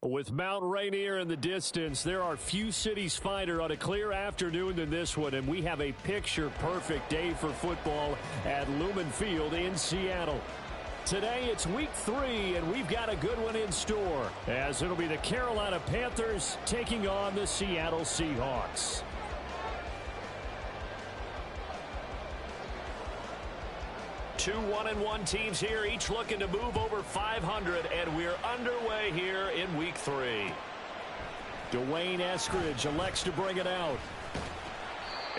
With Mount Rainier in the distance, there are few cities finer on a clear afternoon than this one, and we have a picture-perfect day for football at Lumen Field in Seattle. Today, it's week 3, and we've got a good one in store, as it'll be the Carolina Panthers taking on the Seattle Seahawks. Two 1-1 teams here, each looking to move over 500, and we're underway here in week 3. Dwayne Eskridge elects to bring it out.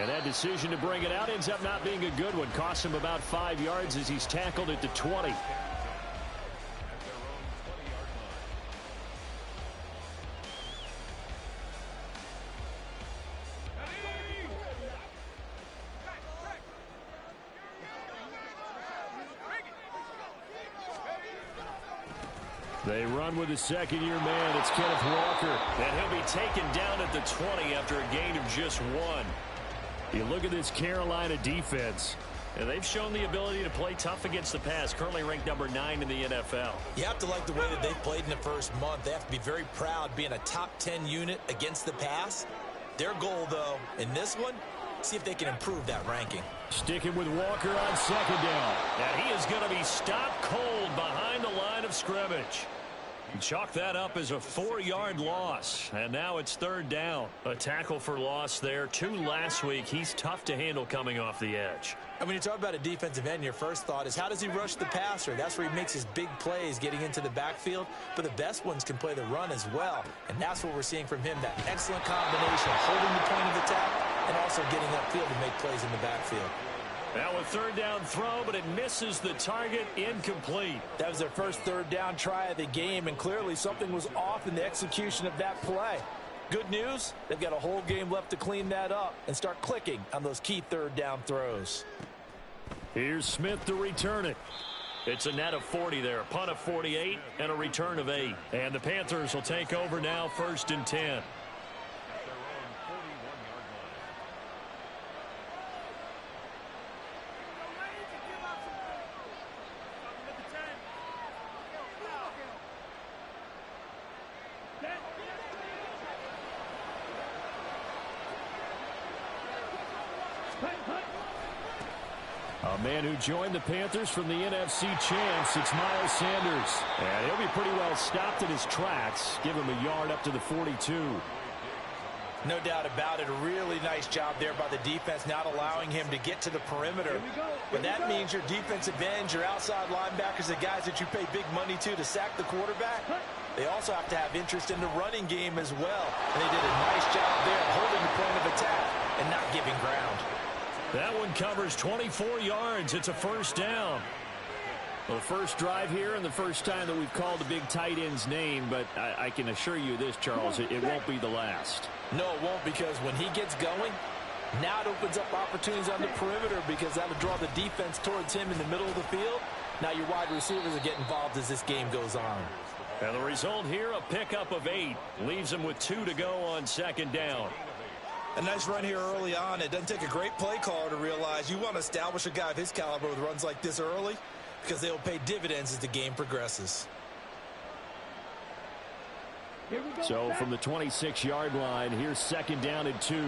And that decision to bring it out ends up not being a good one. Costs him about 5 yards as he's tackled at the 20. They run with the second-year man. It's Kenneth Walker. And he'll be taken down at the 20 after a gain of just 1. You look at this Carolina defense, and they've shown the ability to play tough against the pass, currently ranked number 9 in the NFL. You have to like the way that they've played in the first month. They have to be very proud being a top 10 unit against the pass. Their goal, though, in this one, see if they can improve that ranking. Sticking with Walker on second down. And he is going to be stopped cold behind the line of scrimmage. Chalk that up as a 4-yard loss, and now it's third down. A tackle for loss there. 2 last week. He's tough to handle coming off the edge. And when you talk about a defensive end, your first thought is how does he rush the passer? That's where he makes his big plays getting into the backfield. But the best ones can play the run as well, and that's what we're seeing from him, that excellent combination of holding the point of attack and also getting upfield to make plays in the backfield. Now a third down throw, but it misses the target, incomplete. That was their first third down try of the game, and clearly something was off in the execution of that play. Good news, they've got a whole game left to clean that up and start clicking on those key third down throws. Here's Smith to return it. It's a net of 40 there, a punt of 48 and a return of 8. And the Panthers will take over now, 1st and 10. A man who joined the Panthers from the NFC champs, it's Miles Sanders. And he'll be pretty well stopped in his tracks. Give him a yard up to the 42. No doubt about it. A really nice job there by the defense, not allowing him to get to the perimeter. But that means your defensive ends, your outside linebackers, the guys that you pay big money to sack the quarterback, they also have to have interest in the running game as well. And they did a nice job there holding the point of attack and not giving ground. That one covers 24 yards. It's a first down. Well, the first drive here and the first time that we've called a big tight end's name, but I can assure you this, Charles, it won't be the last. No, it won't, because when he gets going, now it opens up opportunities on the perimeter because that'll draw the defense towards him in the middle of the field. Now your wide receivers will get involved as this game goes on. And the result here, a pickup of 8. Leaves him with 2 to go on second down. A nice run here early on. It doesn't take a great play caller to realize you want to establish a guy of his caliber with runs like this early because they'll pay dividends as the game progresses. So from the 26-yard line, here's second down and 2.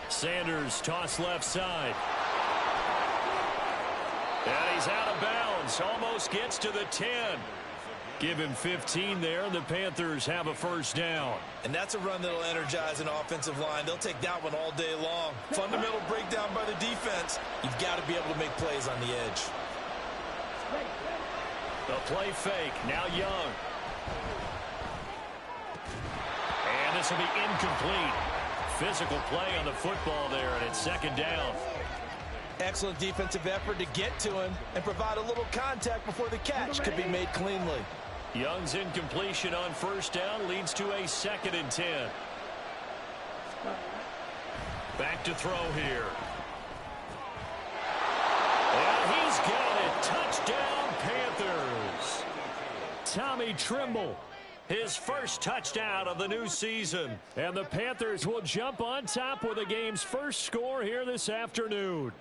Sanders toss left side. And he's out of bounds. Almost gets to the 10. Give him 15 there, and the Panthers have a first down. And that's a run that'll energize an offensive line. They'll take that one all day long. Fundamental breakdown by the defense. You've got to be able to make plays on the edge. The play fake, now Young. And this will be incomplete. Physical play on the football there, and it's second down. Excellent defensive effort to get to him and provide a little contact before the catch could be made cleanly. Young's incompletion on first down leads to a 2nd and 10. Back to throw here. And he's got it. Touchdown, Panthers. Tommy Trimble, his first touchdown of the new season. And the Panthers will jump on top with the game's first score here this afternoon.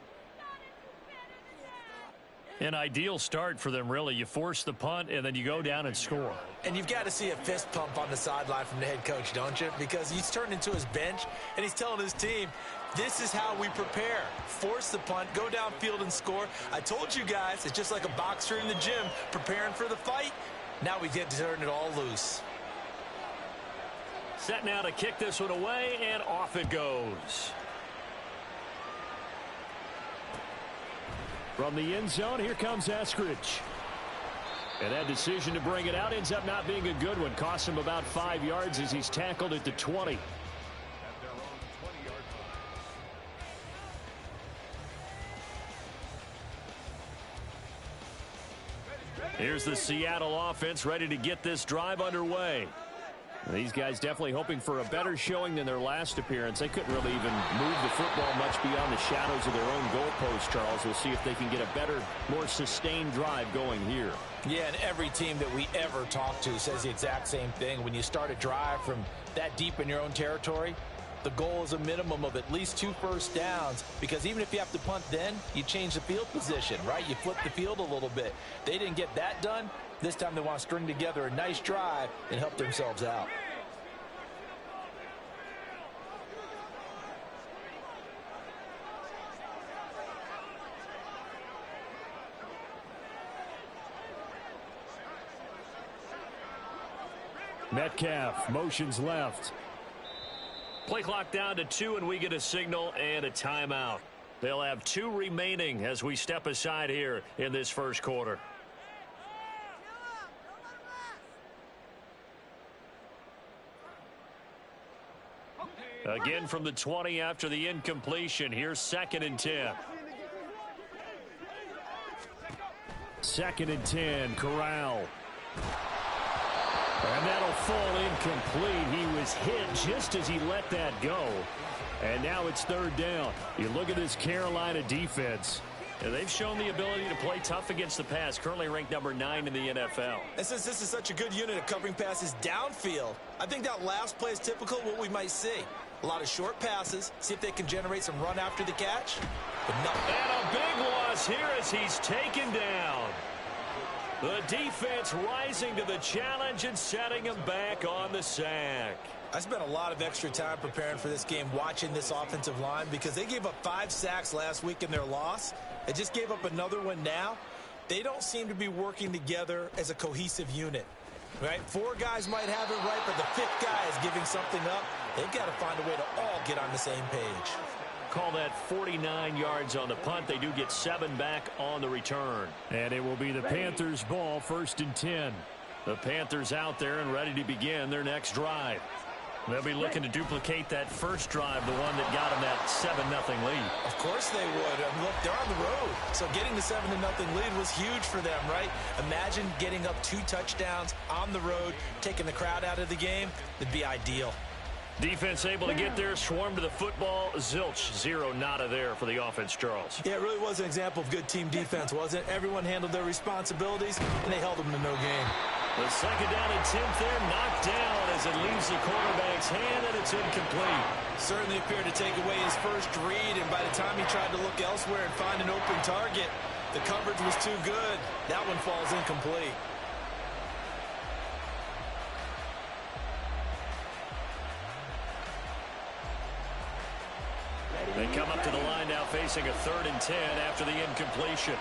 An ideal start for them, really. You force the punt, and then you go down and score. And you've got to see a fist pump on the sideline from the head coach, don't you? Because he's turned into his bench, and he's telling his team, this is how we prepare. Force the punt, go downfield and score. I told you guys, it's just like a boxer in the gym preparing for the fight. Now we get to turn it all loose. Set now to kick this one away, and off it goes. From the end zone, here comes Eskridge. And that decision to bring it out ends up not being a good one. Costs him about 5 yards as he's tackled at the 20. Here's the Seattle offense ready to get this drive underway. These guys definitely hoping for a better showing than their last appearance. They couldn't really even move the football much beyond the shadows of their own goalpost, Charles. We'll see if they can get a better, more sustained drive going here. Yeah, and every team that we ever talk to says the exact same thing. When you start a drive from that deep in your own territory, the goal is a minimum of at least 2 first downs, because even if you have to punt then, you change the field position, right? You flip the field a little bit. They didn't get that done. This time they want to string together a nice drive and help themselves out. Metcalf motions left. Play clock down to 2, and we get a signal and a timeout. They'll have 2 remaining as we step aside here in this first quarter. Again from the 20 after the incompletion. Here's 2nd and 10. 2nd and 10, Corral. And that'll fall incomplete. He was hit just as he let that go. And now it's 3rd down. You look at this Carolina defense. And they've shown the ability to play tough against the pass. Currently ranked number 9 in the NFL. And since this is such a good unit of covering passes downfield, I think that last play is typical of what we might see. A lot of short passes. See if they can generate some run after the catch. But no. And a big loss here as he's taken down. The defense rising to the challenge and setting him back on the sack. I spent a lot of extra time preparing for this game, watching this offensive line, because they gave up 5 sacks last week in their loss. They just gave up another one now. They don't seem to be working together as a cohesive unit. Right? 4 guys might have it right, but the 5th guy is giving something up. They've got to find a way to all get on the same page. Call that 49 yards on the punt. They do get 7 back on the return. And it will be the Panthers' ball, 1st and 10. The Panthers out there and ready to begin their next drive. They'll be looking to duplicate that first drive, the one that got them that 7-0 lead. Of course they would. I mean, look, they're on the road. So getting the 7-0 lead was huge for them, right? Imagine getting up 2 touchdowns on the road, taking the crowd out of the game. It'd be ideal. Defense able to get there, swarm to the football. Zilch, 0 nada there for the offense, Charles. Yeah, it really was an example of good team defense, wasn't it? Everyone handled their responsibilities, and they held them to no gain. The 2nd down and 10th there, knocked down as it leaves the quarterback's hand, and it's incomplete. Certainly appeared to take away his first read, and by the time he tried to look elsewhere and find an open target, the coverage was too good. That one falls incomplete. They come up to the line now facing a 3rd and 10 after the incompletion.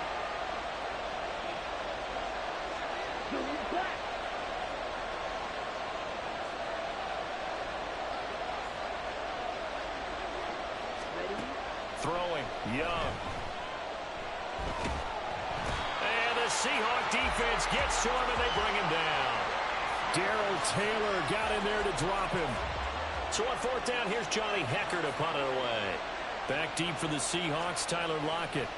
Throwing, Young. And the Seahawk defense gets to him and they bring him down. Darrell Taylor got in there to drop him. So on 4th down, here's Johnny Hecker to punt it away. Back deep for the Seahawks, Tyler Lockett.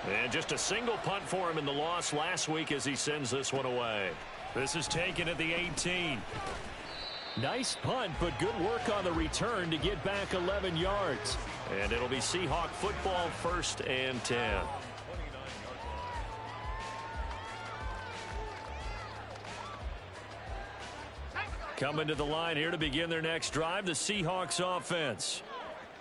And just a single punt for him in the loss last week as he sends this one away. This is taken at the 18. Nice punt, but good work on the return to get back 11 yards. And it'll be Seahawk football, 1st and 10. Coming to the line here to begin their next drive, the Seahawks offense.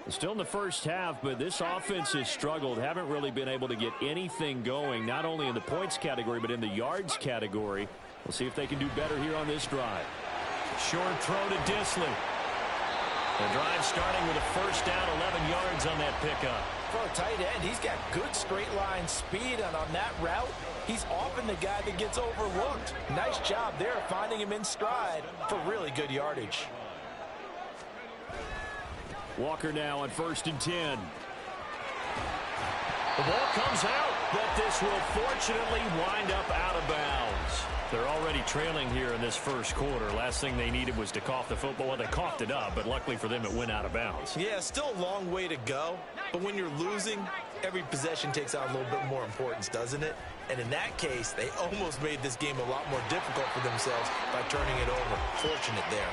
Still in the first half, but this offense has struggled. Haven't really been able to get anything going, not only in the points category, but in the yards category. We'll see if they can do better here on this drive. Short throw to Disley. The drive starting with a first down, 11 yards on that pickup. For a tight end, he's got good straight line speed, and on that route, he's often the guy that gets overlooked. Nice job there finding him in stride for really good yardage. Walker now on 1st and 10. The ball comes out, but this will fortunately wind up out of bounds. They're already trailing here in this first quarter. Last thing they needed was to cough the football. Well, they coughed it up, but luckily for them, it went out of bounds. Yeah, still a long way to go. But when you're losing, every possession takes on a little bit more importance, doesn't it? And in that case, they almost made this game a lot more difficult for themselves by turning it over. Fortunate there.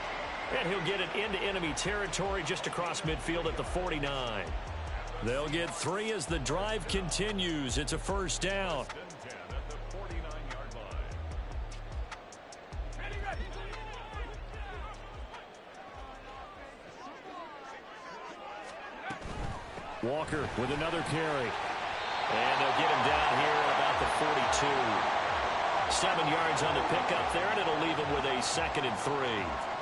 And he'll get it into enemy territory just across midfield at the 49. They'll get 3 as the drive continues. It's a first down. Walker with another carry. And they'll get him down here at about the 42. 7 yards on the pickup there, and it'll leave him with a 2nd and 3.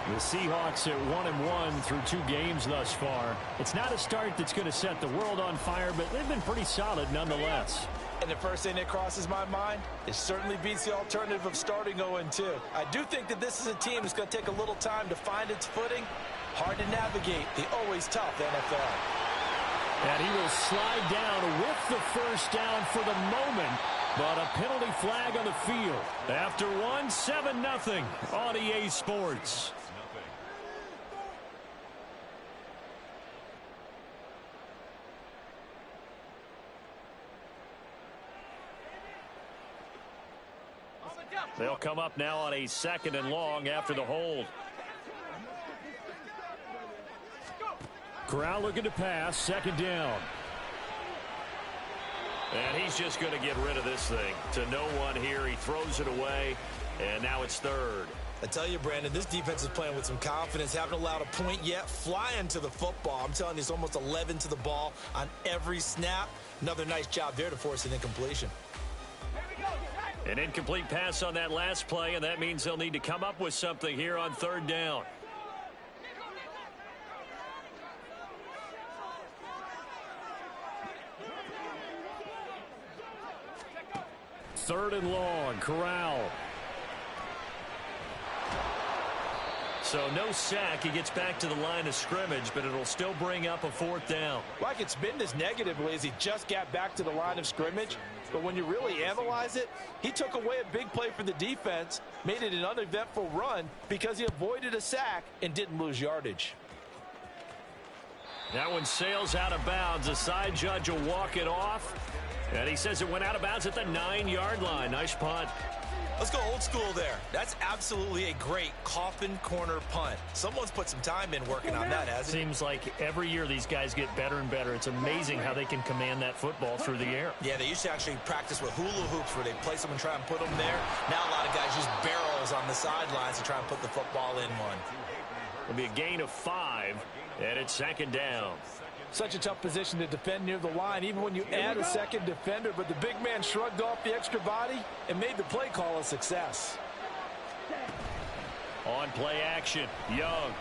The Seahawks at 1-1 through 2 games thus far. It's not a start that's going to set the world on fire, but they've been pretty solid nonetheless. And the first thing that crosses my mind, it certainly beats the alternative of starting 0-2. I do think that this is a team that's going to take a little time to find its footing. Hard to navigate the always tough NFL. And he will slide down with the first down for the moment. But a penalty flag on the field. After 1, 7-0 on EA Sports. They'll come up now on a 2nd and long after the hold. Corral looking to pass, 2nd down. And he's just going to get rid of this thing to no one here. He throws it away, and now it's 3rd. I tell you, Brandon, this defense is playing with some confidence. Haven't allowed a point yet. Flying to the football. I'm telling you, it's almost 11 to the ball on every snap. Another nice job there to force an incompletion. An incomplete pass on that last play, and that means they'll need to come up with something here on 3rd down. Third and long, Corral. So no sack. He gets back to the line of scrimmage, but it'll still bring up a 4th down. Like it's been this negatively as he just got back to the line of scrimmage. But when you really analyze it, he took away a big play for the defense, made it an uneventful run because he avoided a sack and didn't lose yardage. That one sails out of bounds. The side judge will walk it off. And he says it went out of bounds at the 9-yard line. Nice punt. Let's go old school there. That's absolutely a great coffin corner punt. Someone's put some time in working on that, hasn't it? Seems like every year these guys get better and better. It's amazing how they can command that football through the air. Yeah, they used to actually practice with hula hoops where they place them and try and put them there. Now a lot of guys use barrels on the sidelines to try and put the football in one. It'll be a gain of 5, and it's 2nd down. Such a tough position to defend near the line, even when you add a second defender. But the big man shrugged off the extra body and made the play call a success. On play action, Young.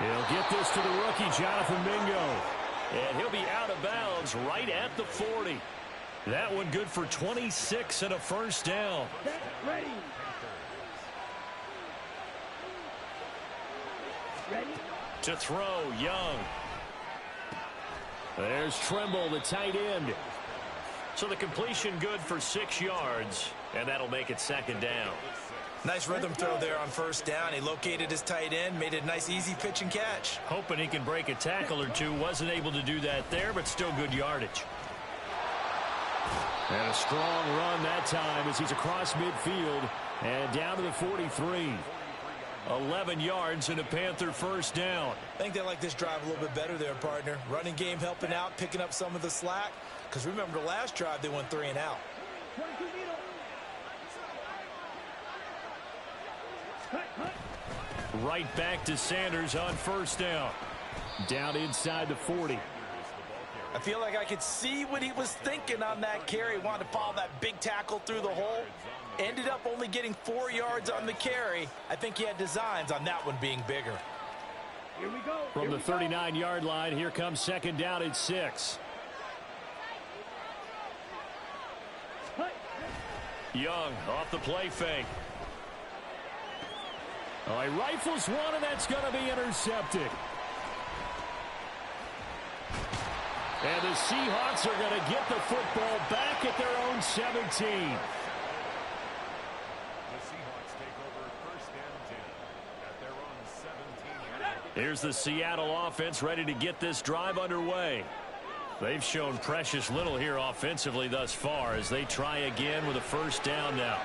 He'll get this to the rookie, Jonathan Mingo. And he'll be out of bounds right at the 40. That one good for 26 and a first down. Ready. To throw, Young. There's Trimble, the tight end. So the completion good for 6 yards, and that'll make it 2nd down. Nice rhythm throw there on first down. He located his tight end, made it a nice easy pitch and catch. Hoping he can break a tackle or two. Wasn't able to do that there, but still good yardage. And a strong run that time as he's across midfield and down to the 43. 11 yards and a Panther first down. I think they like this drive a little bit better there, partner. Running game helping out, picking up some of the slack. Because remember the last drive, they went 3 and out. right back to Sanders on first down. Down inside the 40. I feel like I could see what he was thinking on that carry. Wanted to follow that big tackle through the hole. Ended up only getting 4 yards on the carry. I think he had designs on that one being bigger. Here we go. From the 39-yard line, here comes second down at 6. Young off the play fake. Oh, he rifles one, and that's going to be intercepted. And the Seahawks are going to get the football back at their own 17. Here's the Seattle offense ready to get this drive underway. They've shown precious little here offensively thus far as they try again with a first down now.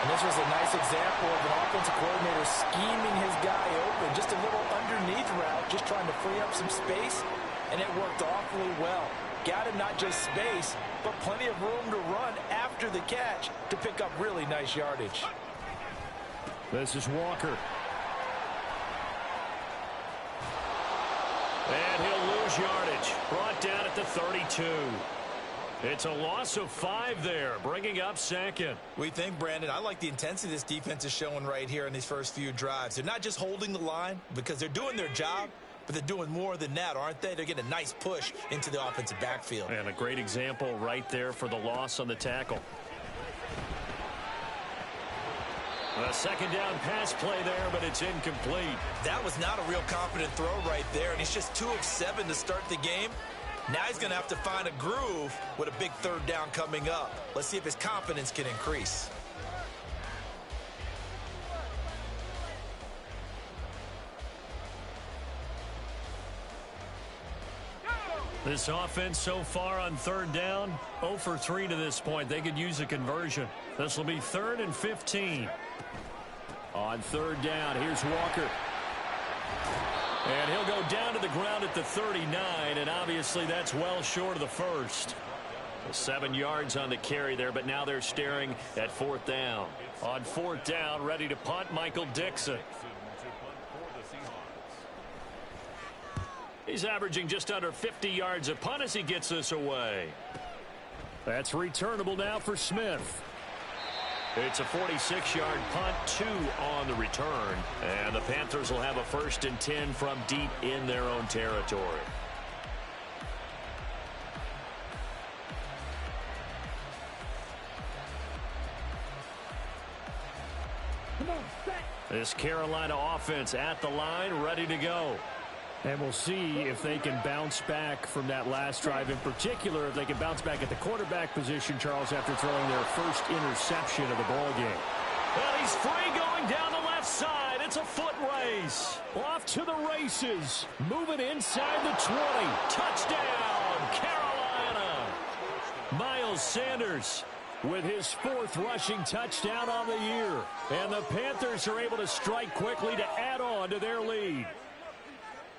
And this was a nice example of an offensive coordinator scheming his guy open. Just a little underneath route, just trying to free up some space, and it worked awfully well. Got him not just space, but plenty of room to run after the catch to pick up really nice yardage. This is Walker. And he'll lose yardage. Brought down at the 32. It's a loss of 5 there, bringing up second. We think, Brandon, I like the intensity this defense is showing right here in these first few drives. They're not just holding the line because they're doing their job, but they're doing more than that, aren't they? They're getting a nice push into the offensive backfield. And a great example right there for the loss on the tackle. A second down pass play there, but it's incomplete. That was not a real confident throw right there, and he's just 2 of 7 to start the game. Now he's going to have to find a groove with a big third down coming up. Let's see if his confidence can increase. This offense so far on third down, 0 for 3 to this point. They could use a conversion. This will be 3rd and 15. On third down, here's Walker. And he'll go down to the ground at the 39, and obviously that's well short of the first. 7 yards on the carry there, but now they're staring at 4th down. On 4th down, ready to punt, Michael Dixon. He's averaging just under 50 yards a punt as he gets this away. That's returnable now for Smith. It's a 46-yard punt, 2 on the return. And the Panthers will have a 1st and 10 from deep in their own territory. This Carolina offense at the line, ready to go. And we'll see if they can bounce back from that last drive. In particular, if they can bounce back at the quarterback position, Charles, after throwing their first interception of the ball game. Well, he's free going down the left side. It's a foot race. Off to the races. Moving inside the 20. Touchdown, Carolina. Miles Sanders with his 4th rushing touchdown on the year. And the Panthers are able to strike quickly to add on to their lead.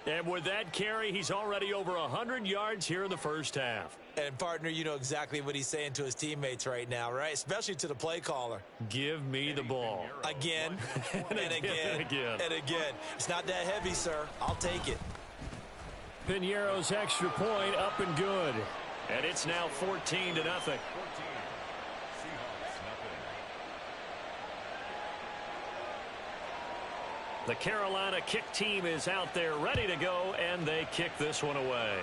And with that carry, he's already over 100 yards here in the first half. And, partner, you know exactly what he's saying to his teammates right now, right? Especially to the play caller. Give me the ball. Again, and again, and again. It's not that heavy, sir. I'll take it. Piñeiro's extra point up and good. And it's now 14-0. The Carolina kick team is out there ready to go, and they kick this one away.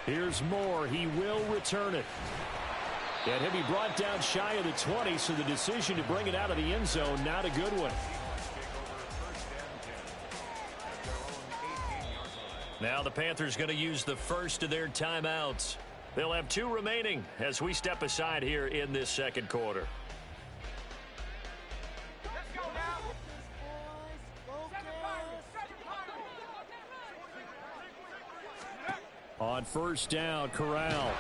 Here's Moore. He will return it. And he'll be brought down shy of the 20, so the decision to bring it out of the end zone, not a good one. Now the Panthers going to use the first of their timeouts. They'll have 2 remaining as we step aside here in this second quarter. On first down, Corral.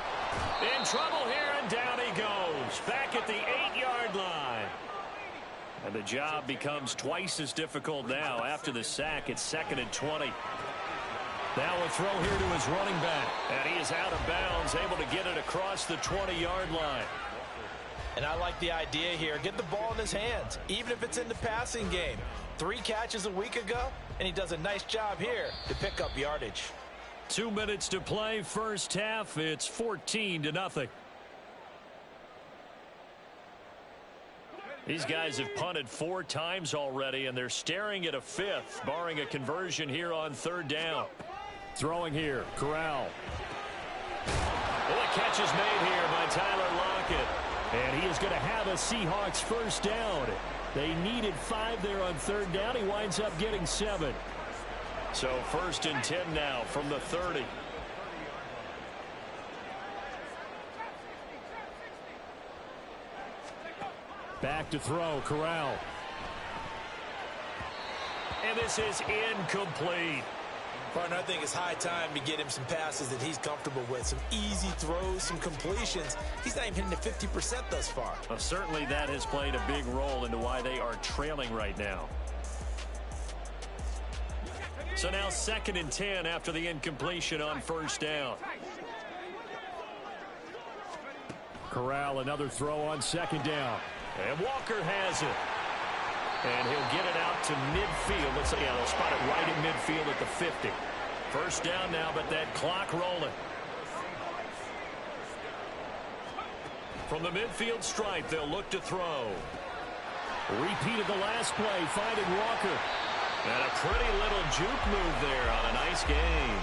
In trouble here, and down he goes. Back at the 8-yard line. And the job becomes twice as difficult now. After the sack, it's 2nd and 20. Now a throw here to his running back. And he is out of bounds, able to get it across the 20-yard line. And I like the idea here. Get the ball in his hands, even if it's in the passing game. 3 catches a week ago, and he does a nice job here to pick up yardage. 2 minutes to play, first half. It's 14-0. These guys have punted 4 times already, and they're staring at a 5th, barring a conversion here on 3rd down. Throwing here, Corral. Well, the catch is made here by Tyler Lockett. And he is going to have a Seahawks first down. They needed 5 there on 3rd down. He winds up getting 7. So 1st and 10 now from the 30. Back to throw, Corral. And this is incomplete. Partner, I think it's high time to get him some passes that he's comfortable with. Some easy throws, some completions. He's not even hitting the 50% thus far. Well, certainly that has played a big role into why they are trailing right now. So now 2nd and 10 after the incompletion on 1st down. Corral, another throw on 2nd down. And Walker has it. And he'll get it out to midfield. Let's say, yeah, they'll spot it right in midfield at the 50. First down now, but that clock rolling. From the midfield stripe, they'll look to throw. Repeat of the last play, finding Walker. And a pretty little juke move there on a nice game.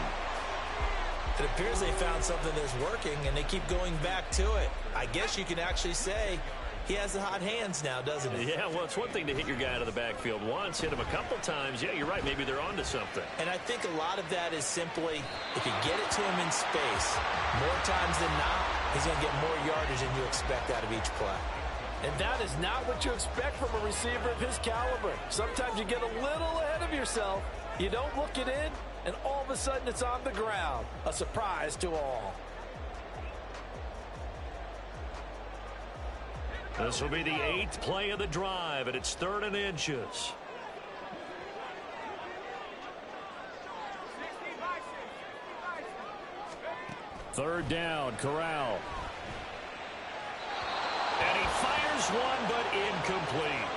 It appears they found something that's working, and they keep going back to it. I guess you can actually say he has the hot hands now, doesn't he? Yeah, well, it's one thing to hit your guy out of the backfield once, hit him a couple times. Yeah, you're right. Maybe they're onto something. And I think a lot of that is simply, if you get it to him in space, more times than not, he's going to get more yardage than you expect out of each play. And that is not what you expect from a receiver of his caliber. Sometimes you get a little ahead of yourself. You don't look it in, and all of a sudden it's on the ground. A surprise to all. This will be the 8th play of the drive, and it's 3rd and inches. Third down, Corral. And he fires one, but incomplete.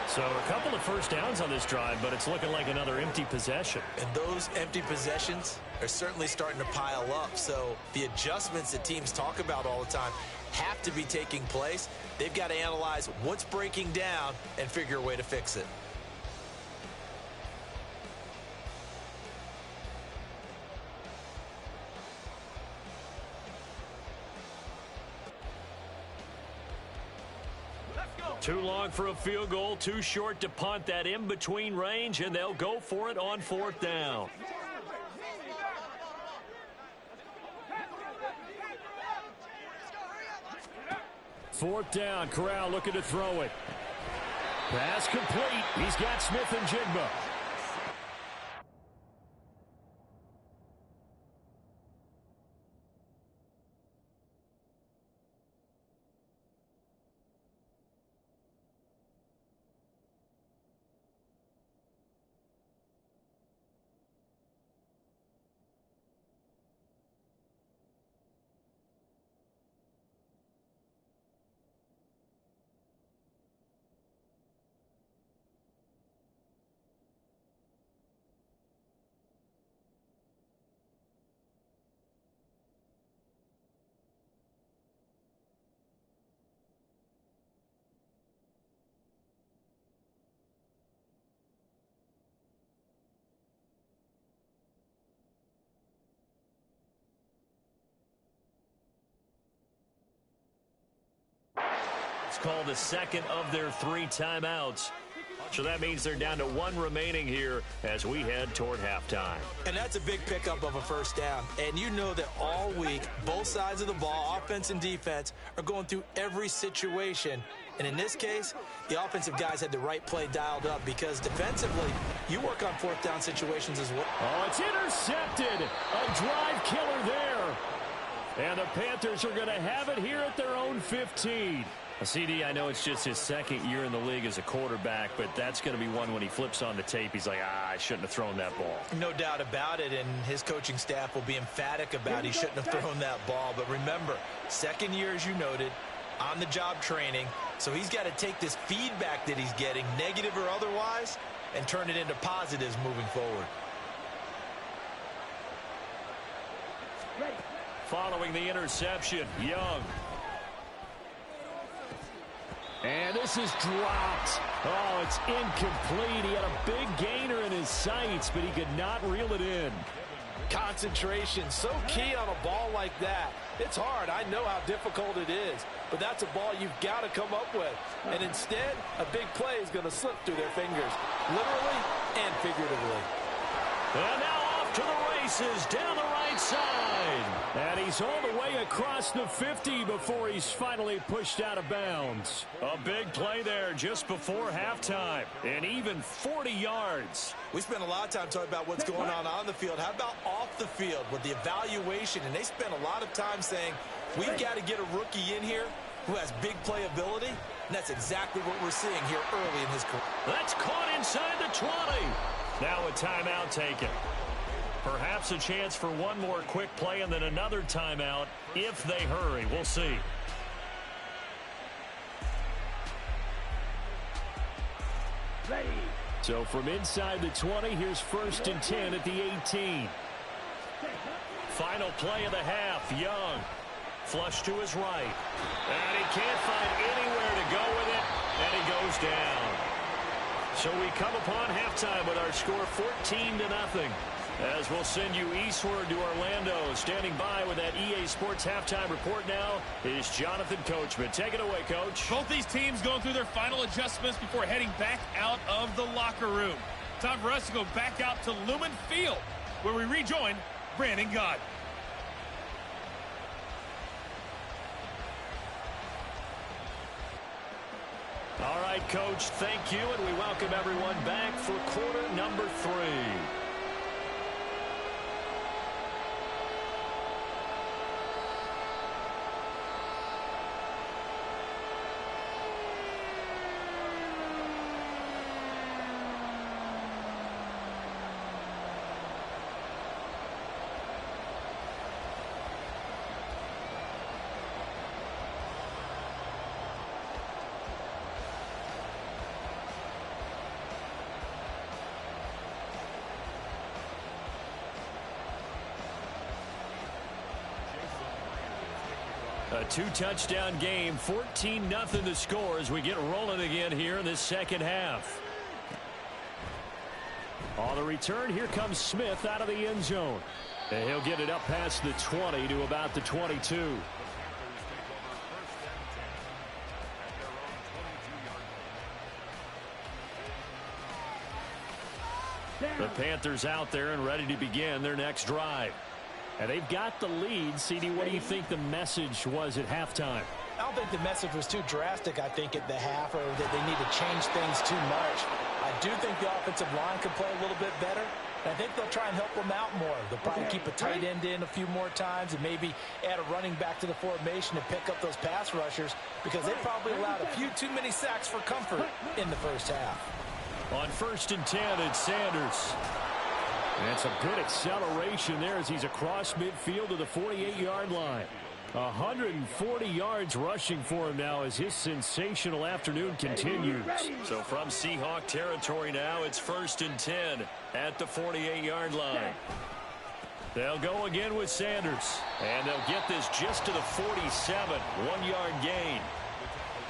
So a couple of first downs on this drive, but it's looking like another empty possession. And those empty possessions are certainly starting to pile up. So the adjustments that teams talk about all the time have to be taking place. They've got to analyze what's breaking down and figure a way to fix it. Too long for a field goal, too short to punt. That in-between range, and they'll go for it on 4th down. Fourth down, Corral looking to throw it. Pass complete. He's got Smith and Jigba. It's called the second of their 3 timeouts. So that means they're down to 1 remaining here as we head toward halftime. And that's a big pickup of a first down. And you know that all week, both sides of the ball, offense and defense, are going through every situation. And in this case, the offensive guys had the right play dialed up because defensively, you work on 4th down situations as well. Oh, it's intercepted. A drive killer there. And the Panthers are going to have it here at their own 15. CD, I know it's just his 2nd year in the league as a quarterback, but that's going to be one when he flips on the tape. He's like, I shouldn't have thrown that ball. No doubt about it, and his coaching staff will be emphatic about he shouldn't have thrown that ball. But remember, 2nd year, as you noted, on-the-job training. So he's got to take this feedback that he's getting, negative or otherwise, and turn it into positives moving forward. Following the interception, Young. And this is dropped. Oh, it's incomplete. He had a big gainer in his sights, but he could not reel it in. Concentration, so key on a ball like that. It's hard. I know how difficult it is, but that's a ball you've got to come up with. And instead, a big play is going to slip through their fingers, literally and figuratively. And now off to the races down the right side. And he's all the way across the 50 before he's finally pushed out of bounds. A big play there just before halftime. And even 40 yards. We spent a lot of time talking about what's going on the field. How about off the field with the evaluation? And they spent a lot of time saying, we've got to get a rookie in here who has big playability. And that's exactly what we're seeing here early in his career. That's caught inside the 20. Now a timeout taken. Perhaps a chance for one more quick play and then another timeout if they hurry. We'll see. Ready. So from inside the 20, here's 1st and 10 at the 18. Final play of the half. Young. Flush to his right. And he can't find anywhere to go with it. And he goes down. So we come upon halftime with our score 14-0. As we'll send you eastward to Orlando. Standing by with that EA Sports halftime report now is Jonathan Coachman. Take it away, Coach. Both these teams going through their final adjustments before heading back out of the locker room. Time for us to go back out to Lumen Field, where we rejoin Brandon Gott. All right, Coach, thank you, and we welcome everyone back for quarter number 3. A 2-touchdown game, 14-0 the score as we get rolling again here in this second half. On the return, here comes Smith out of the end zone. And he'll get it up past the 20 to about the 22. The Panthers out there and ready to begin their next drive. And they've got the lead. CD, what do you think the message was at halftime? I don't think the message was too drastic, I think, at the half, or that they need to change things too much. I do think the offensive line could play a little bit better. And I think they'll try and help them out more. They'll probably keep a tight end in a few more times and maybe add a running back to the formation to pick up those pass rushers, because they probably allowed a few too many sacks for comfort in the first half. On 1st and 10, it's Sanders. And some good acceleration there as he's across midfield to the 48-yard line. 140 yards rushing for him now as his sensational afternoon continues. So from Seahawk territory now, it's 1st and 10 at the 48-yard line. They'll go again with Sanders. And they'll get this just to the 47. 1-yard gain.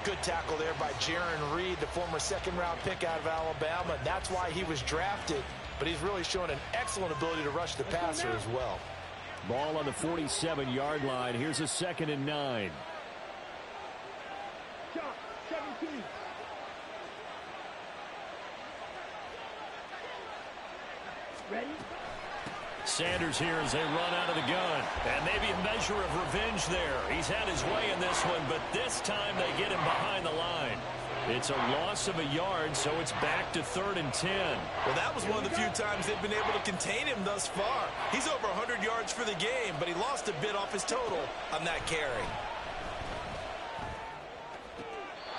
Good tackle there by Jaron Reed, the former second-round pick out of Alabama. That's why he was drafted. But he's really shown an excellent ability to rush the passer as well. Ball on the 47-yard line. Here's a 2nd and 9. Shot 17. Ready? Sanders here as they run out of the gun. And maybe a measure of revenge there. He's had his way in this one, but this time they get him behind the line. It's a loss of a yard, so it's back to 3rd and 10. Well, that was one of the few times they've been able to contain him thus far. He's over 100 yards for the game, but he lost a bit off his total on that carry.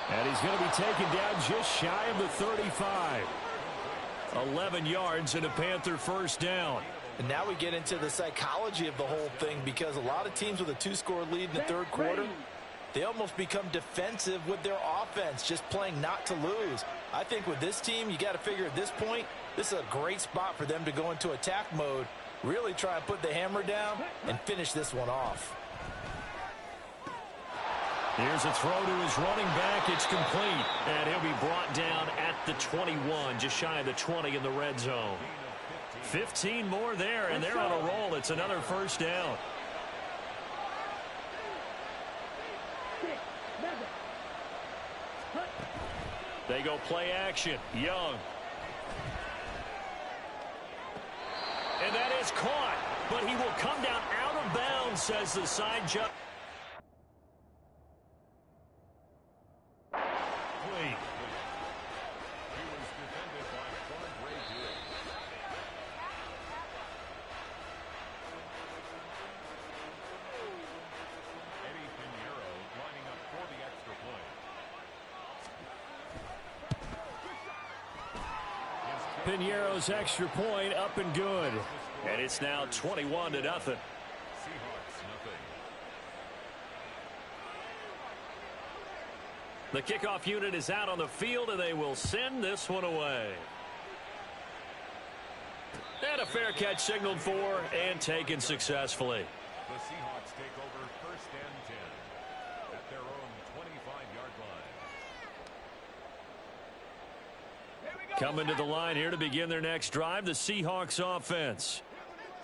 And he's going to be taken down just shy of the 35. 11 yards and a Panther first down. And now we get into the psychology of the whole thing, because a lot of teams with a 2-score lead in the third quarter, they almost become defensive with their offense, just playing not to lose. I think with this team, you got to figure at this point, this is a great spot for them to go into attack mode, really try and put the hammer down and finish this one off. Here's a throw to his running back. It's complete, and he'll be brought down at the 21, just shy of the 20 in the red zone. 15 more there, and they're on a roll. It's another first down. They go play action. Young. And that is caught, but he will come down out of bounds, says the side judge. Pinero's extra point up and good. And it's now 21-0. The kickoff unit is out on the field, and they will send this one away. And a fair catch signaled for and taken successfully. The Seahawks take over first and 10 at their own 25-yard line. Coming to the line here to begin their next drive, the Seahawks offense.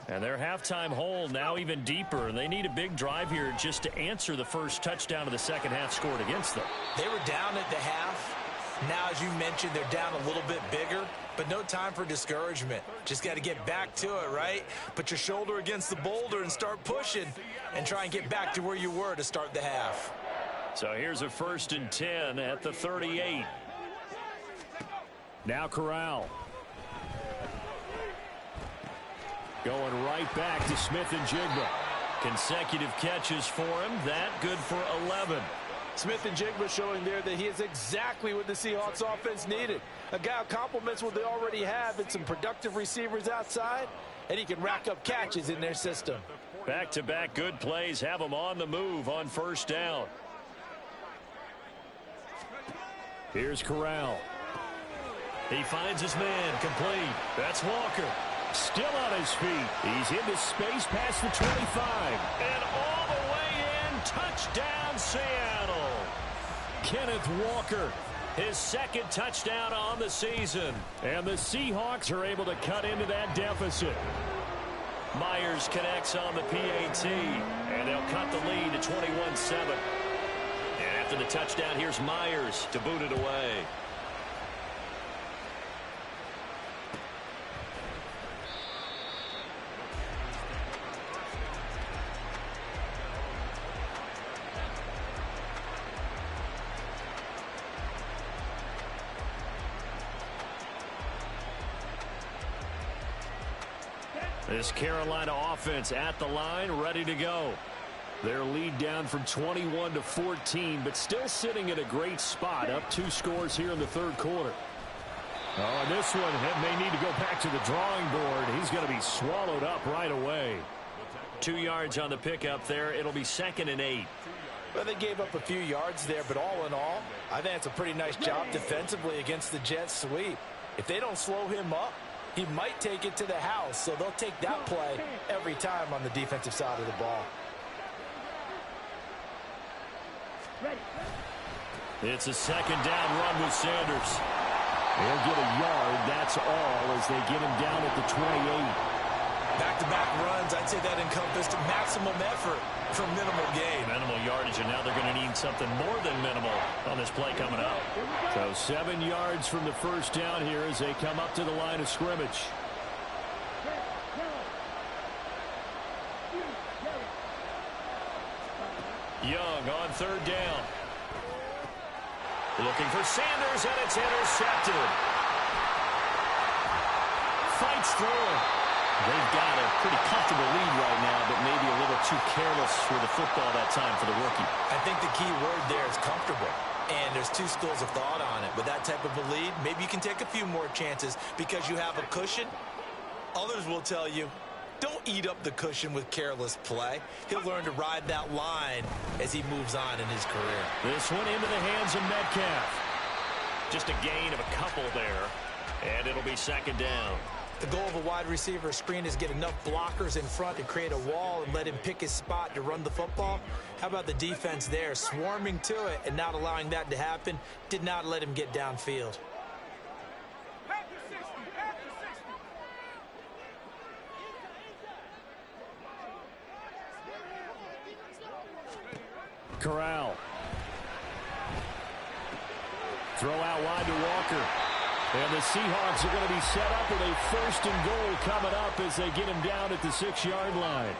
And their halftime hole now even deeper, and they need a big drive here just to answer the first touchdown of the second half scored against them. They were down at the half. Now, as you mentioned, they're down a little bit bigger, but no time for discouragement. Just got to get back to it, right? Put your shoulder against the boulder and start pushing and try and get back to where you were to start the half. So here's a first and 10 at the 38. Now Corral. Going right back to Smith and Jigba. Consecutive catches for him. That good for 11. Smith and Jigba showing there that he is exactly what the Seahawks offense needed. A guy who complements what they already have and some productive receivers outside, and he can rack up catches in their system. Back-to-back good plays have him on the move on first down. Here's Corral. He finds his man complete. That's Walker. Still on his feet. He's into space past the 25. And all the way in. Touchdown, Seattle. Kenneth Walker, his second touchdown on the season. And the Seahawks are able to cut into that deficit. Myers connects on the PAT. And they'll cut the lead to 21-7. And after the touchdown, here's Myers to boot it away. This Carolina offense at the line, ready to go. Their lead down from 21-14, but still sitting at a great spot, up 2 scores here in the third quarter. Oh, and this one may need to go back to the drawing board. He's going to be swallowed up right away. 2 yards on the pickup there. It'll be 2nd and 8. Well, they gave up a few yards there, but all in all, I think it's a pretty nice job defensively against the Jets sweep. If they don't slow him up, he might take it to the house, so they'll take that play every time on the defensive side of the ball. It's a second down run with Sanders. They'll get a yard, that's all, as they get him down at the 28. Back-to-back runs, I'd say that encompassed maximum effort for minimal gain. Minimal yardage, and now they're going to need something more than minimal on this play coming up. So 7 yards from the first down here as they come up to the line of scrimmage. Young on third down. Looking for Sanders, and it's intercepted. Fights through it. They've got a pretty comfortable lead right now, but maybe a little too careless with the football that time for the rookie. I think the key word there is comfortable. And there's 2 schools of thought on it. With that type of a lead, maybe you can take a few more chances because you have a cushion. Others will tell you, Don't eat up the cushion with careless play. He'll learn to ride that line as he moves on in his career. This one into the hands of Metcalf. Just a gain of a couple there, and it'll be second down. The goal of a wide receiver screen is get enough blockers in front to create a wall and let him pick his spot to run the football. How about the defense there, swarming to it and not allowing that to happen? Did not let him get downfield. Corral. Throw out wide to Walker. And the Seahawks are going to be set up with a 1st and goal coming up as they get him down at the 6-yard line.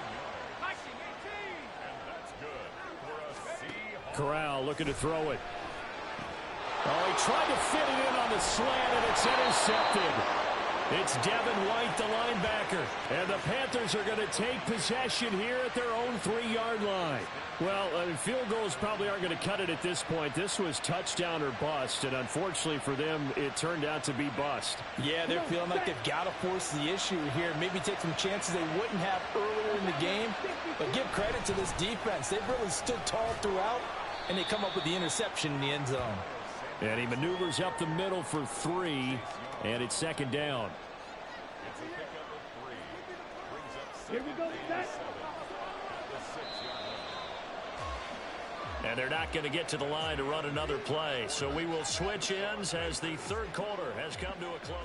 Corral looking to throw it. Oh, he tried to fit it in on the slant, and it's intercepted. It's Devin White, the linebacker. And the Panthers are going to take possession here at their own 3-yard line. Well, field goals probably aren't going to cut it at this point. This was touchdown or bust, and unfortunately for them, it turned out to be bust. Yeah, they're feeling like they've got to force the issue here. Maybe take some chances they wouldn't have earlier in the game. But give credit to this defense. They've really stood tall throughout, and they come up with the interception in the end zone. And he maneuvers up the middle for 3, and it's second down. Here we go, set. And they're not going to get to the line to run another play. So we will switch ends as the third quarter has come to a close.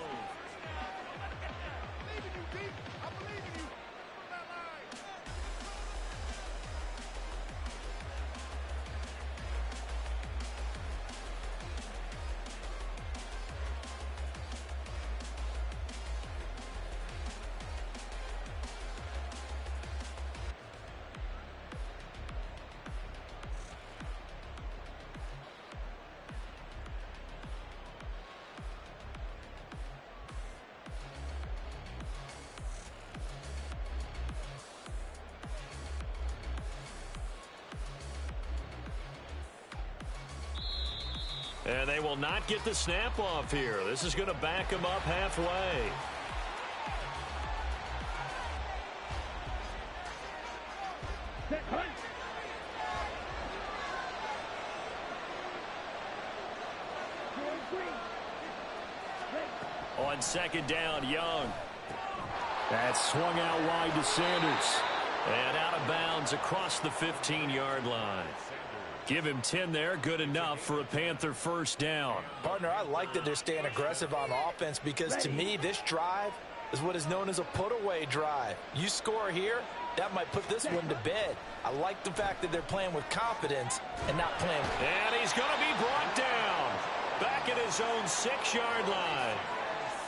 And they will not get the snap off here. This is going to back them up halfway. On second down, Young. That's swung out wide to Sanders. And out of bounds across the 15-yard line. Give him 10 there, good enough for a Panther first down. Partner, I like that they're staying aggressive on offense because to me, this drive is what is known as a put-away drive. You score here, that might put this one to bed. I like the fact that they're playing with confidence and not playing. And he's going to be brought down back at his own 6-yard line.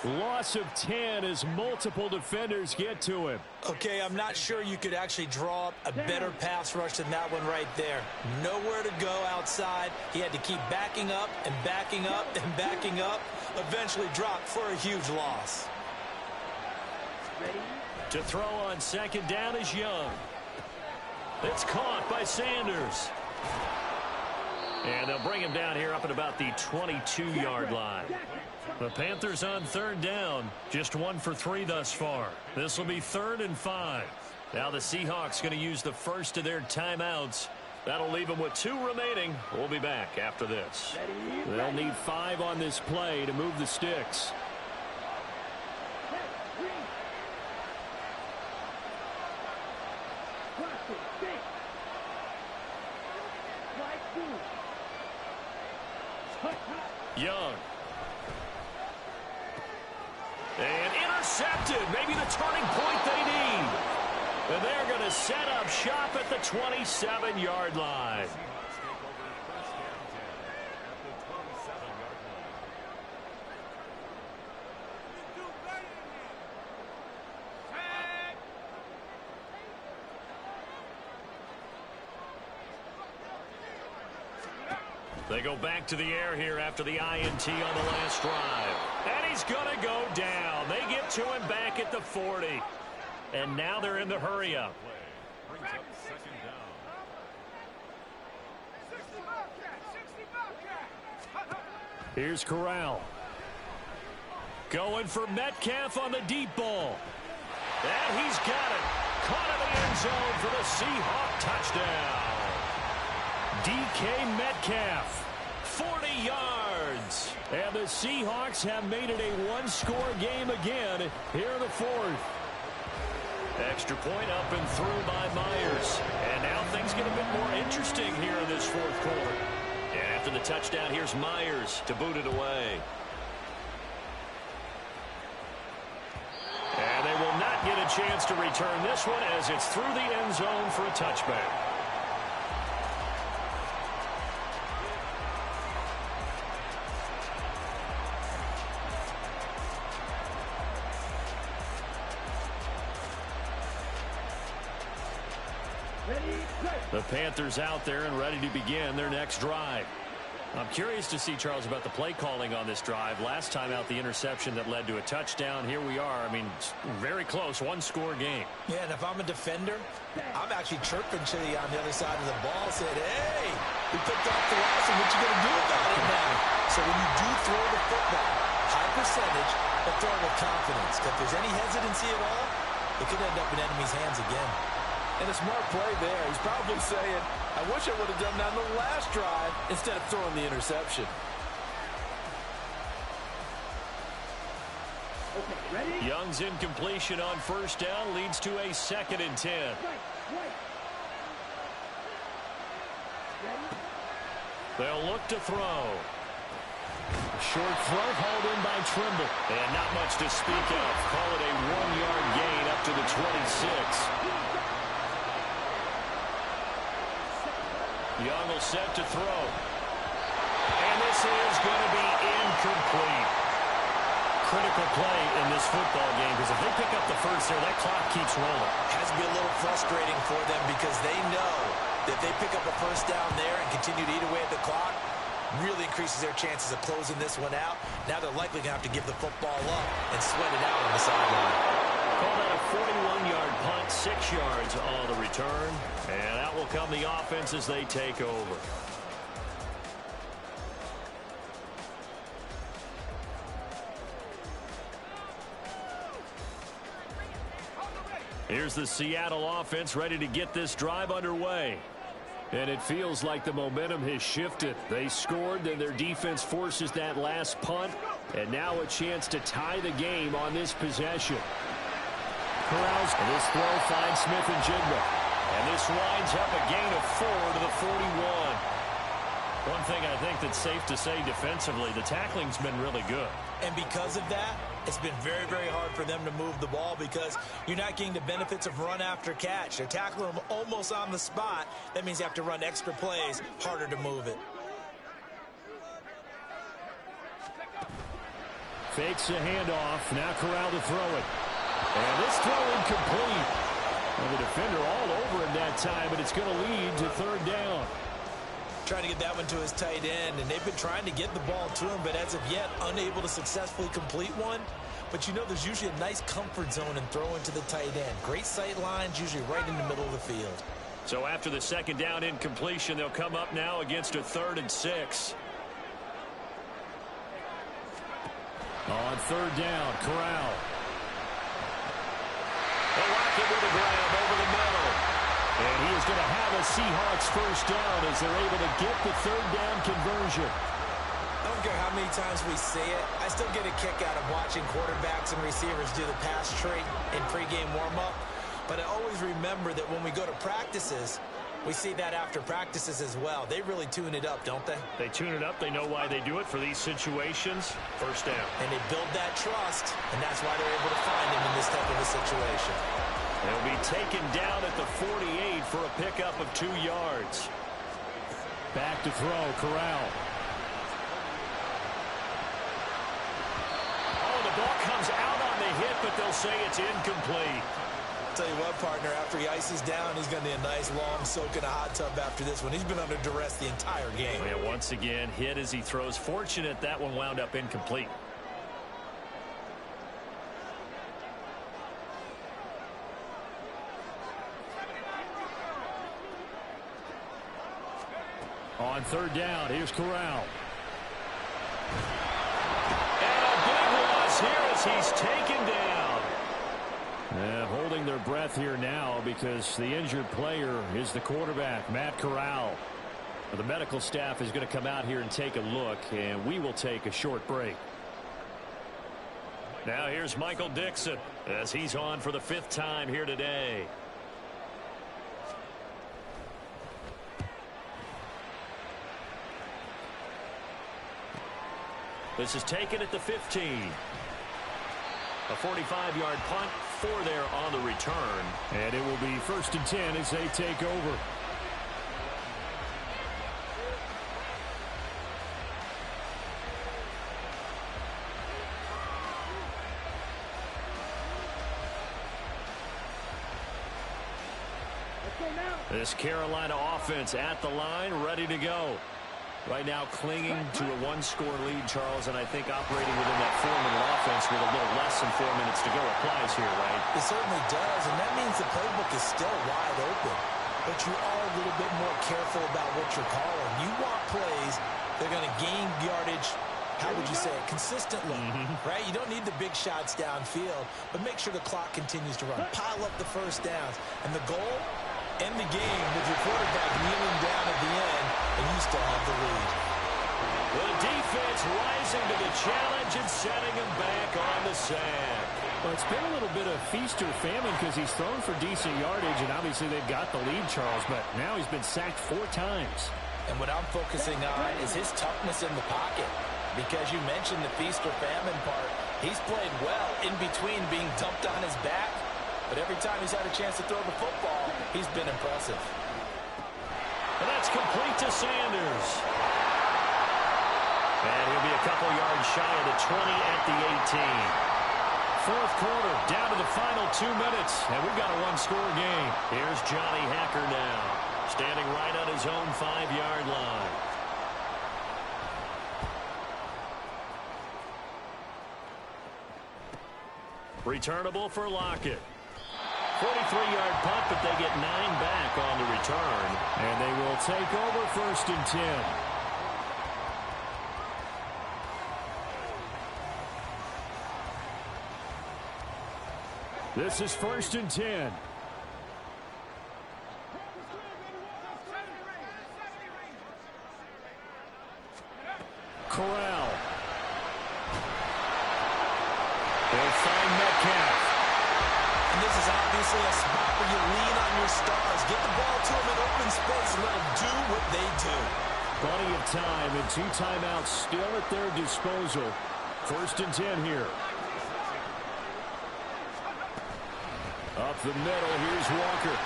Loss of 10 as multiple defenders get to him. Okay, I'm not sure you could actually draw up a better pass rush than that one right there. Nowhere to go outside. He had to keep backing up and backing up and backing up. Eventually dropped for a huge loss. Ready? To throw on second down is Young. It's caught by Sanders. And they'll bring him down here up at about the 22-yard line. The Panthers on third down, just 1 for 3 thus far. This will be 3rd and 5. Now the Seahawks going to use the first of their timeouts. That'll leave them with 2 remaining. We'll be back after this. They'll need 5 on this play to move the sticks. Young. And intercepted. Maybe the turning point they need. And they're going to set up shop at the 27-yard line. They go back to the air here after the INT on the last drive. And he's going to go down. They get to him back at the 40. And now they're in the hurry-up. Here's Corral. Going for Metcalf on the deep ball. And he's got it. Caught in the end zone for the Seahawks touchdown. DK Metcalf, 40 yards. And the Seahawks have made it a one-score game again here in the fourth. Extra point up and through by Myers. And now things get a bit more interesting here in this fourth quarter. And after the touchdown, here's Myers to boot it away. And they will not get a chance to return this one as it's through the end zone for a touchback. The Panthers out there and ready to begin their next drive. I'm curious to see, Charles, about the play calling on this drive. Last time out, the interception that led to a touchdown. Here we are. I mean, very close, one-score game. Yeah, and if I'm a defender, I'm actually chirping to you on the other side of the ball, saying, hey, we picked off the last one. What you going to do about it now? So when you do throw the football, high percentage, but throw it with confidence. If there's any hesitancy at all, it could end up in enemy's hands again. And a smart play there. He's probably saying, I wish I would have done that on the last drive instead of throwing the interception. Okay, ready? Young's incompletion on first down leads to a 2nd and 10. Right. Ready? They'll look to throw. Short front hauled in by Trimble. And not much to speak of. Call it a 1-yard gain up to the 26. Young will set to throw. And this is going to be incomplete. Critical play in this football game because if they pick up the first there, that clock keeps rolling. Has to be a little frustrating for them because they know that if they pick up a first down there and continue to eat away at the clock, really increases their chances of closing this one out. Now they're likely going to have to give the football up and sweat it out on the sideline. Call that a 41-yard punt, 6 yards on the return. And out will come the offense as they take over. Here's the Seattle offense ready to get this drive underway. And it feels like the momentum has shifted. They scored, then their defense forces that last punt. And now a chance to tie the game on this possession. Corrals, and this throw finds Smith and Jigba. And this winds up a gain of 4 to the 41. One thing I think that's safe to say defensively, the tackling's been really good. And because of that, it's been very, very hard for them to move the ball because you're not getting the benefits of run after catch. They're tackling them almost on the spot. That means you have to run extra plays, harder to move it. Fakes the handoff. Now Corral to throw it. And this throw incomplete. And the defender all over him that time, but it's going to lead to 3rd down. Trying to get that one to his tight end, and they've been trying to get the ball to him, but as of yet, unable to successfully complete one. But you know there's usually a nice comfort zone in throwing to the tight end. Great sight lines, usually right in the middle of the field. So after the 2nd down incompletion, they'll come up now against a 3rd and 6. On 3rd down, Corral. They'll lock him with a grab over the middle. And he is going to have a Seahawks first down as they're able to get the 3rd down conversion. I don't care how many times we see it. I still get a kick out of watching quarterbacks and receivers do the pass trait in pregame warm-up. But I always remember that when we go to practices, we see that after practices as well. They really tune it up, don't they? They tune it up. They know why they do it for these situations. First down. And they build that trust, and that's why they're able to find him in this type of a situation. They'll be taken down at the 48 for a pickup of 2 yards. Back to throw, Corral. Oh, the ball comes out on the hit, but they'll say it's incomplete. Tell you what, partner, after he ices down, he's going to need a nice long soak in a hot tub after this one. He's been under duress the entire game. Yeah, once again, hit as he throws. Fortunate that one wound up incomplete. On 3rd down, here's Corral. And a big loss here as he's taken down. Holding their breath here now because the injured player is the quarterback, Matt Corral. The medical staff is going to come out here and take a look, and we will take a short break. Now here's Michael Dixon as he's on for the 5th time here today. This is taken at the 15. A 45-yard punt for there on the return. And it will be 1st and 10 as they take over. This Carolina offense at the line, ready to go. Right now clinging to a 1-score lead, Charles, and I think operating within that 4-minute offense with a little less than 4 minutes to go applies here, right? It certainly does, and that means the playbook is still wide open. But you are a little bit more careful about what you're calling. You want plays that are going to gain yardage, how would you say it, consistently, right? You don't need the big shots downfield, but make sure the clock continues to run. Pile up the first downs. And the goal, end the game with your quarterback kneeling down at the end, and you still have the lead. The defense rising to the challenge and setting him back on the sack. Well, it's been a little bit of feast or famine because he's thrown for decent yardage, and obviously they've got the lead, Charles, but now he's been sacked 4 times. And what I'm focusing on is his toughness in the pocket, because you mentioned the feast or famine part. He's played well in between being dumped on his back, but every time he's had a chance to throw the football, he's been impressive. And that's complete to Sanders. And he'll be a couple yards shy of the 20 at the 18. 4th quarter, down to the final 2 minutes, and we've got a 1-score game. Here's Johnny Hacker now, standing right on his own 5-yard line. Returnable for Lockett. 43-yard punt, but they get 9 back on the return. And they will take over 1st and 10. This is 1st and 10. Corral. They'll find Metcalf. And this is obviously a spot where you lean on your stars. Get the ball to them in open space and let them do what they do. Plenty of time and 2 timeouts still at their disposal. 1st and 10 here. Up the middle, here's Walker.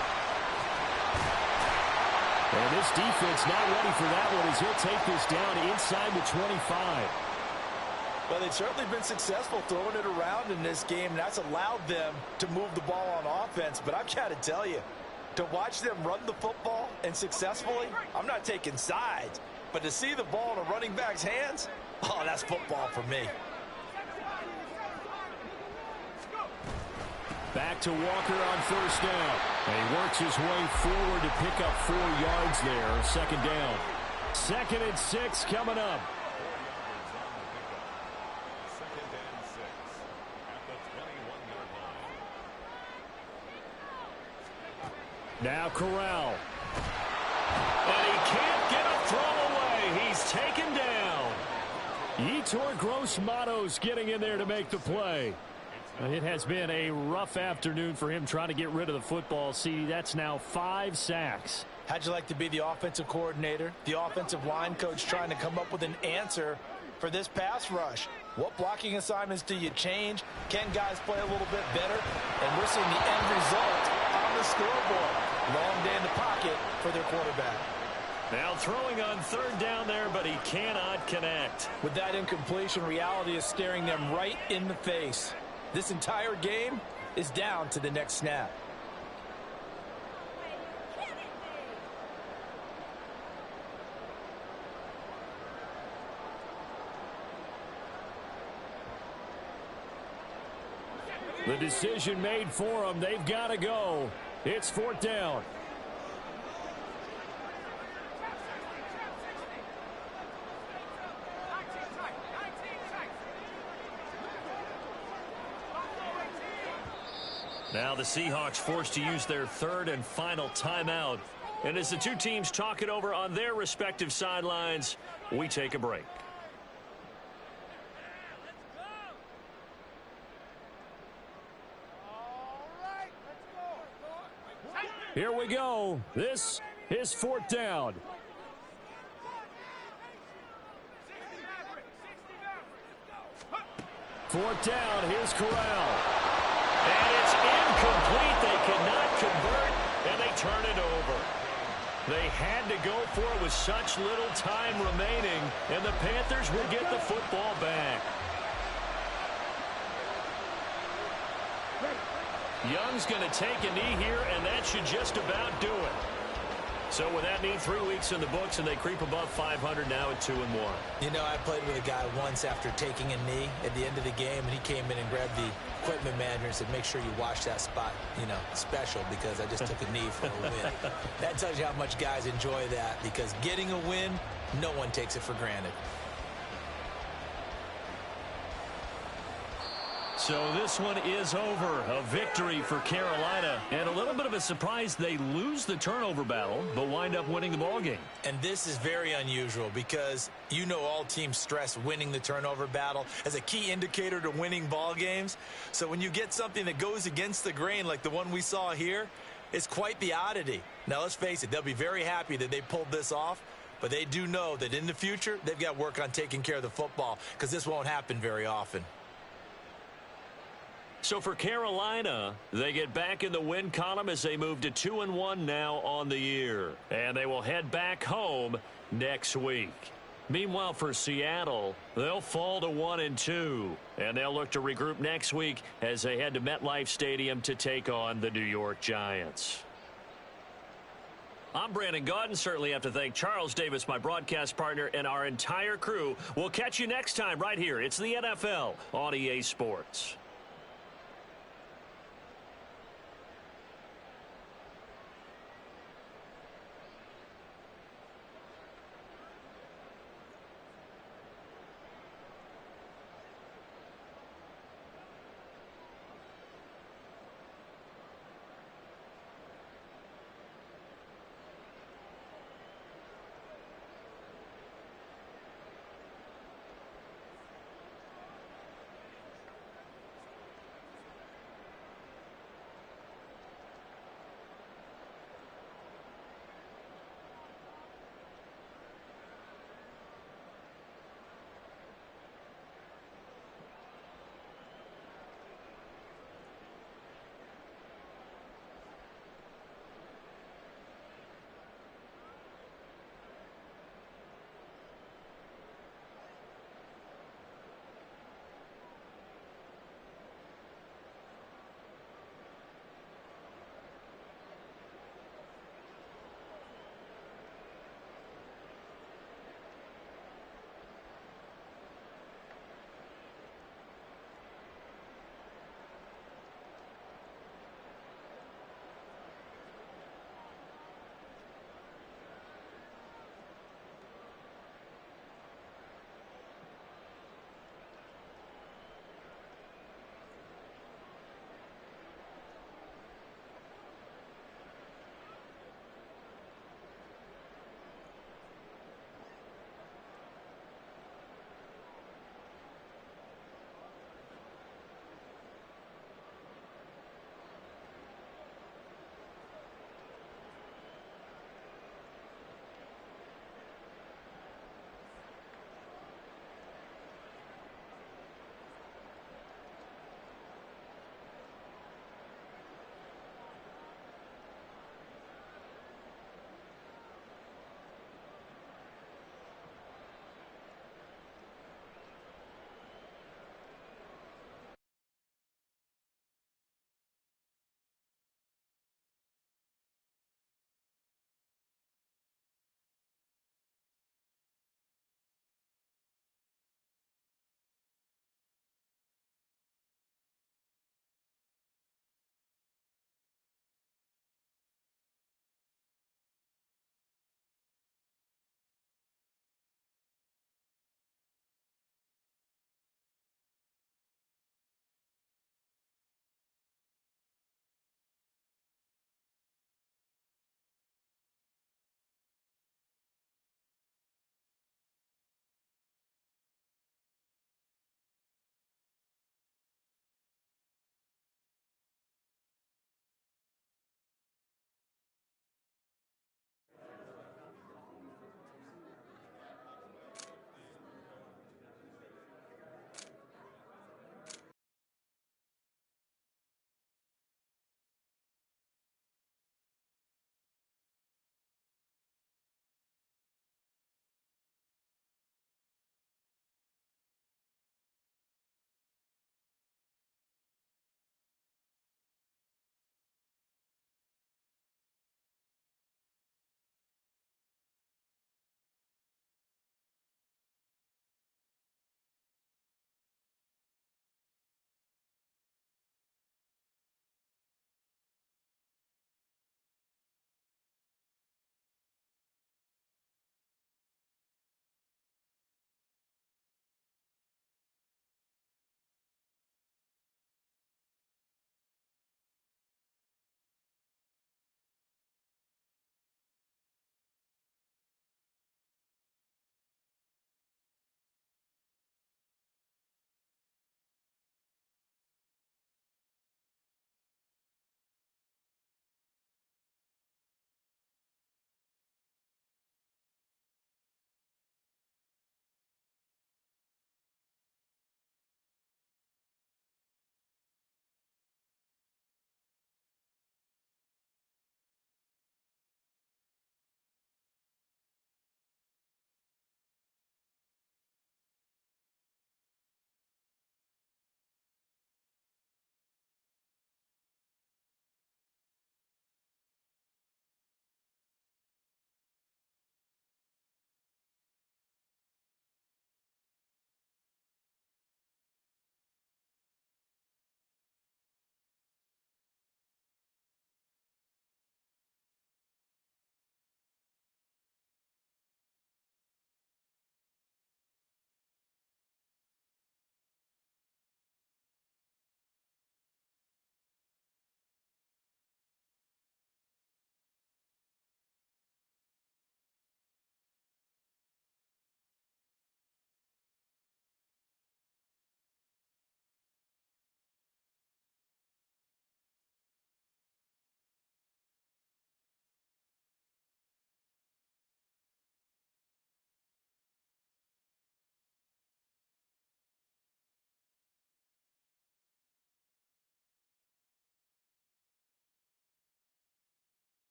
And this defense not ready for that one as he'll take this down inside the 25. Well, they've certainly been successful throwing it around in this game, and that's allowed them to move the ball on offense. But I've got to tell you, to watch them run the football and successfully, I'm not taking sides, but to see the ball in a running back's hands, oh, that's football for me. Back to Walker on 1st down. And he works his way forward to pick up 4 yards there. 2nd down. 2nd and 6 coming up. 2nd and 6 at the 21-yard line. Now Corral. And he can't get a throw away. He's taken down. Yetur Gross-Matos getting in there to make the play. It has been a rough afternoon for him trying to get rid of the football. See, that's now 5 sacks. How'd you like to be the offensive coordinator, the offensive line coach trying to come up with an answer for this pass rush? What blocking assignments do you change? Can guys play a little bit better? And we're seeing the end result on the scoreboard. Long day in the pocket for their quarterback. Now throwing on 3rd down there, but he cannot connect. With that incompletion, reality is staring them right in the face. This entire game is down to the next snap. The decision made for them. They've got to go. It's 4th down. Now the Seahawks forced to use their third and final timeout. And as the two teams talk it over on their respective sidelines, we take a break. Here we go. This is fourth down. Fourth down. Here's Corral. And it's incomplete. They cannot convert, and they turn it over. They had to go for it with such little time remaining, and the Panthers will get the football back. Young's going to take a knee here, and that should just about do it. So with that knee, 3 weeks in the books, and they creep above 500 now at 2-1. You know, I played with a guy once after taking a knee at the end of the game, and he came in and grabbed the equipment manager and said, make sure you wash that spot, you know, special, because I just took a knee for a win. That tells you how much guys enjoy that, because getting a win, no one takes it for granted. So this one is over. A victory for Carolina. And a little bit of a surprise, they lose the turnover battle, but wind up winning the ball game. And this is very unusual because you know all teams stress winning the turnover battle as a key indicator to winning ball games. So when you get something that goes against the grain like the one we saw here, it's quite the oddity. Now let's face it, they'll be very happy that they pulled this off, but they do know that in the future they've got work on taking care of the football because this won't happen very often. So for Carolina, they get back in the win column as they move to 2-1 now on the year. And they will head back home next week. Meanwhile, for Seattle, they'll fall to 1-2. And they'll look to regroup next week as they head to MetLife Stadium to take on the New York Giants. I'm Brandon Gaudin. Certainly have to thank Charles Davis, my broadcast partner, and our entire crew. We'll catch you next time right here. It's the NFL on EA Sports.